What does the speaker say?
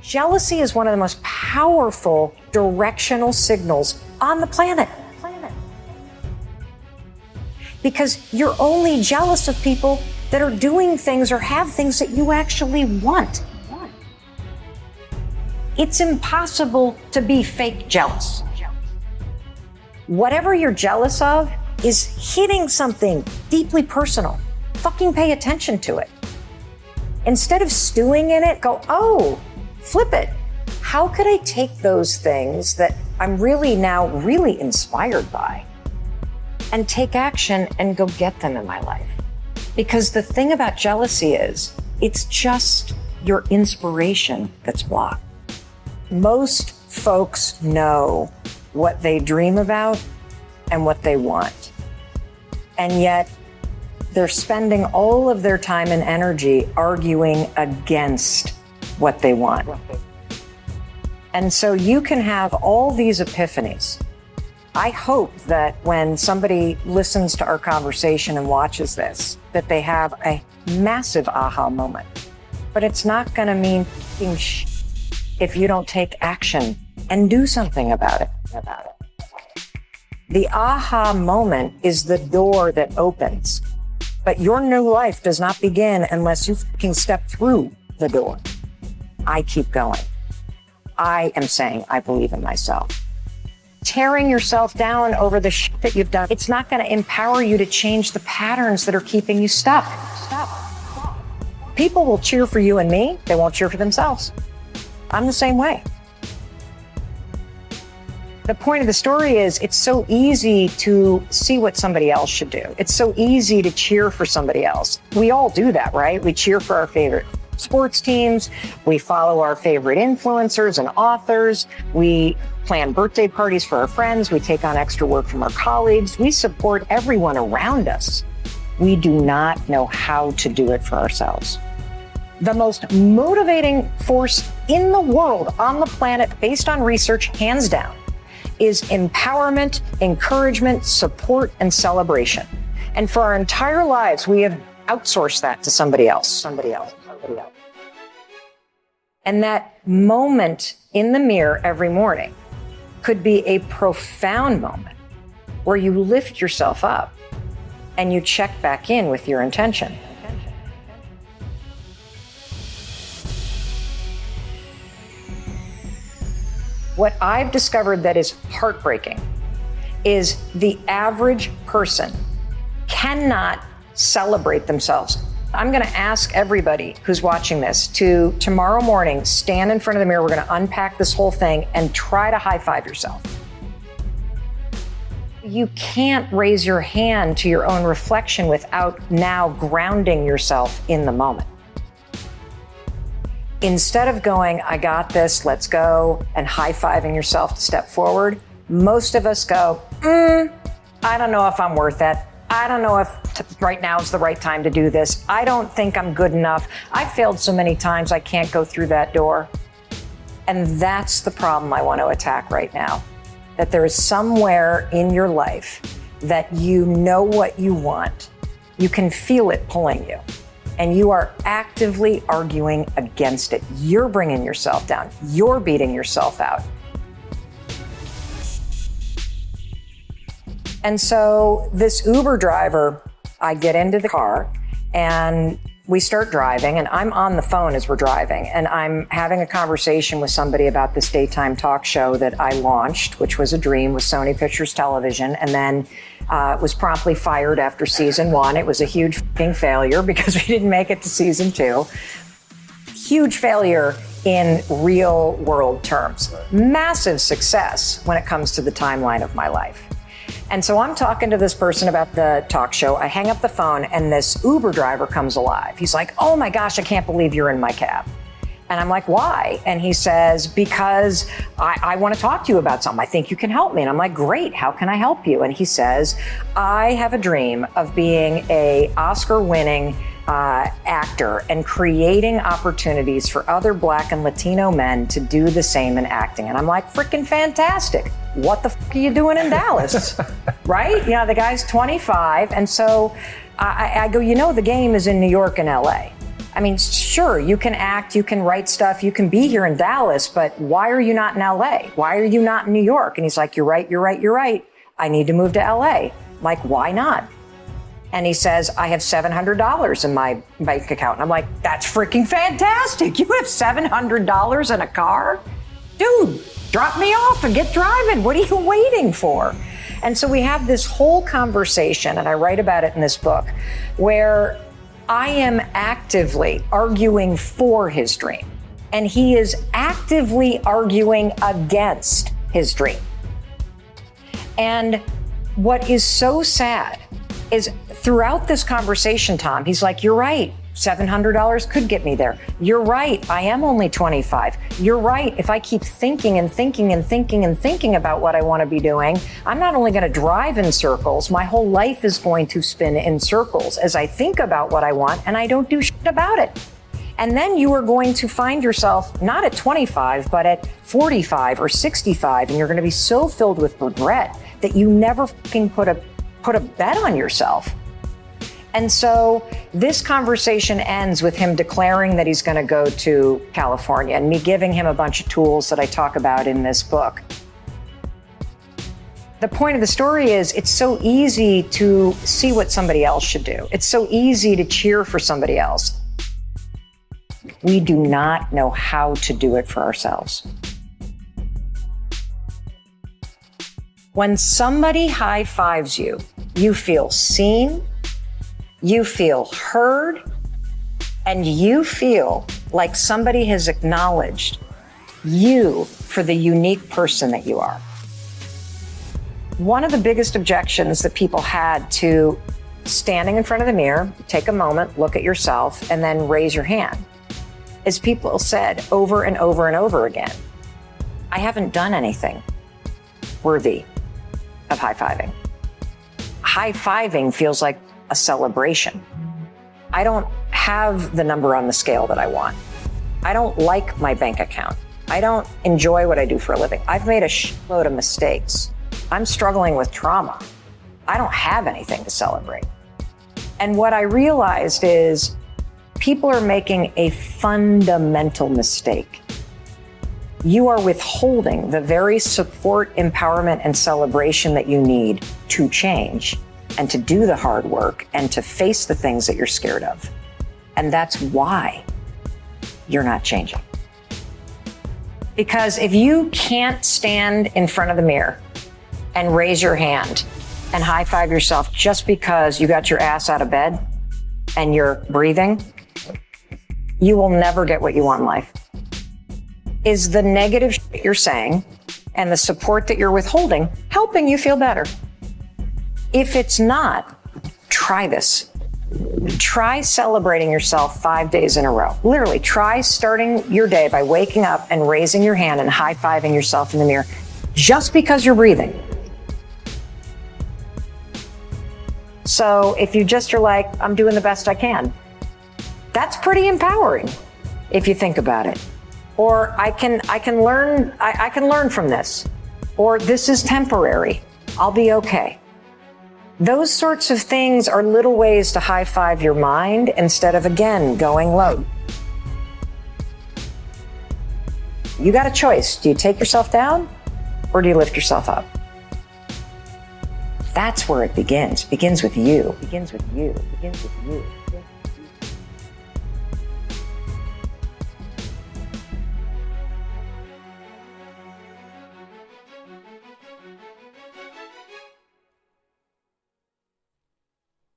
Jealousy is one of the most powerful directional signals on the planet. Because you're only jealous of people that are doing things or have things that you actually want. It's impossible to be fake jealous. Whatever you're jealous of is hitting something deeply personal. Fucking pay attention to it. Instead of stewing in it, go, oh, flip it. How could I take those things that I'm really inspired by and take action and go get them in my life? Because the thing about jealousy is, it's just your inspiration that's blocked. Most folks know what they dream about and what they want. And yet, they're spending all of their time and energy arguing against what they want. And so you can have all these epiphanies. I hope that when somebody listens to our conversation and watches this, that they have a massive aha moment. But it's not going to mean if you don't take action and do something about it. The aha moment is the door that opens. But your new life does not begin unless you can step through the door. I keep going. I am saying I believe in myself. Tearing yourself down over the shit that you've done, it's not going to empower you to change the patterns that are keeping you stuck. People will cheer for you and me. They won't cheer for themselves. I'm the same way. The point of the story is it's so easy to see what somebody else should do. It's so easy to cheer for somebody else. We all do that, right? We cheer for our favorite sports teams. We follow our favorite influencers and authors. We plan birthday parties for our friends. We take on extra work from our colleagues. We support everyone around us. We do not know how to do it for ourselves. The most motivating force in the world, on the planet, based on research, hands down, is empowerment, encouragement, support, and celebration. And for our entire lives, we have outsourced that to somebody else. And that moment in the mirror every morning could be a profound moment where you lift yourself up and you check back in with your intention. What I've discovered that is heartbreaking is the average person cannot celebrate themselves. I'm going to ask everybody who's watching this to tomorrow morning stand in front of the mirror. We're going to unpack this whole thing and try to high five yourself. You can't raise your hand to your own reflection without now grounding yourself in the moment. Instead of going, I got this, let's go, and high-fiving yourself to step forward, most of us go, I don't know if I'm worth it. I don't know if right now is the right time to do this. I don't think I'm good enough. I failed so many times, I can't go through that door. And that's the problem I want to attack right now. That there is somewhere in your life that you know what you want. You can feel it pulling you. And you are actively arguing against it. You're bringing yourself down. You're beating yourself out. And so this Uber driver, I get into the car and we start driving, and I'm on the phone as we're driving, and I'm having a conversation with somebody about this daytime talk show that I launched, which was a dream with Sony Pictures Television, and then was promptly fired after season 1. It was a huge fucking failure because we didn't make it to season 2. Huge failure in real world terms. Massive success when it comes to the timeline of my life. And so I'm talking to this person about the talk show. I hang up the phone and this Uber driver comes alive. He's like, oh my gosh, I can't believe you're in my cab. And I'm like, why? And he says, because I want to talk to you about something. I think you can help me. And I'm like, great, how can I help you? And he says, I have a dream of being an Oscar-winning actor and creating opportunities for other Black and Latino men to do the same in acting. And I'm like, freaking fantastic. What the fuck are you doing in Dallas? Right? You know, the guy's 25. And so I go, you know, the game is in New York and LA. I mean, sure, you can act, you can write stuff, you can be here in Dallas, but why are you not in LA? Why are you not in New York? And he's like, you're right, you're right, you're right. I need to move to LA. I'm like, why not? And he says, I have $700 in my bank account. And I'm like, that's freaking fantastic. You have $700 in a car? Dude, drop me off and get driving. What are you waiting for? And so we have this whole conversation, and I write about it in this book, where I am actively arguing for his dream, and he is actively arguing against his dream. And what is so sad is throughout this conversation, Tom, he's like, you're right. $700 could get me there. You're right. I am only 25. You're right. If I keep thinking and thinking and thinking and thinking about what I want to be doing, I'm not only going to drive in circles, my whole life is going to spin in circles as I think about what I want and I don't do shit about it. And then you are going to find yourself not at 25, but at 45 or 65. And you're going to be so filled with regret that you never fucking put a bet on yourself. And so this conversation ends with him declaring that he's going to go to California and me giving him a bunch of tools that I talk about in this book. The point of the story is it's so easy to see what somebody else should do. It's so easy to cheer for somebody else. We do not know how to do it for ourselves. When somebody high fives you, you feel seen, you feel heard, and you feel like somebody has acknowledged you for the unique person that you are. One of the biggest objections that people had to standing in front of the mirror, take a moment, look at yourself, and then raise your hand, is people said over and over and over again, I haven't done anything worthy of high-fiving. High-fiving feels like a celebration. I don't have the number on the scale that I want. I don't like my bank account. I don't enjoy what I do for a living. I've made a shitload of mistakes. I'm struggling with trauma. I don't have anything to celebrate. And what I realized is people are making a fundamental mistake. You are withholding the very support, empowerment, and celebration that you need to change and to do the hard work and to face the things that you're scared of. And that's why you're not changing. Because if you can't stand in front of the mirror and raise your hand and high five yourself just because you got your ass out of bed and you're breathing, you will never get what you want in life. Is the negative shit you're saying and the support that you're withholding helping you feel better? If it's not, try this. Try celebrating yourself 5 days in a row. Literally, try starting your day by waking up and raising your hand and high-fiving yourself in the mirror just because you're breathing. So if you just are like, I'm doing the best I can, that's pretty empowering if you think about it. Or I can learn from this. Or this is temporary. I'll be okay. Those sorts of things are little ways to high five your mind instead of, again, going low. You got a choice. Do you take yourself down or do you lift yourself up? That's where it begins. It begins with you. It begins with you. It begins with you.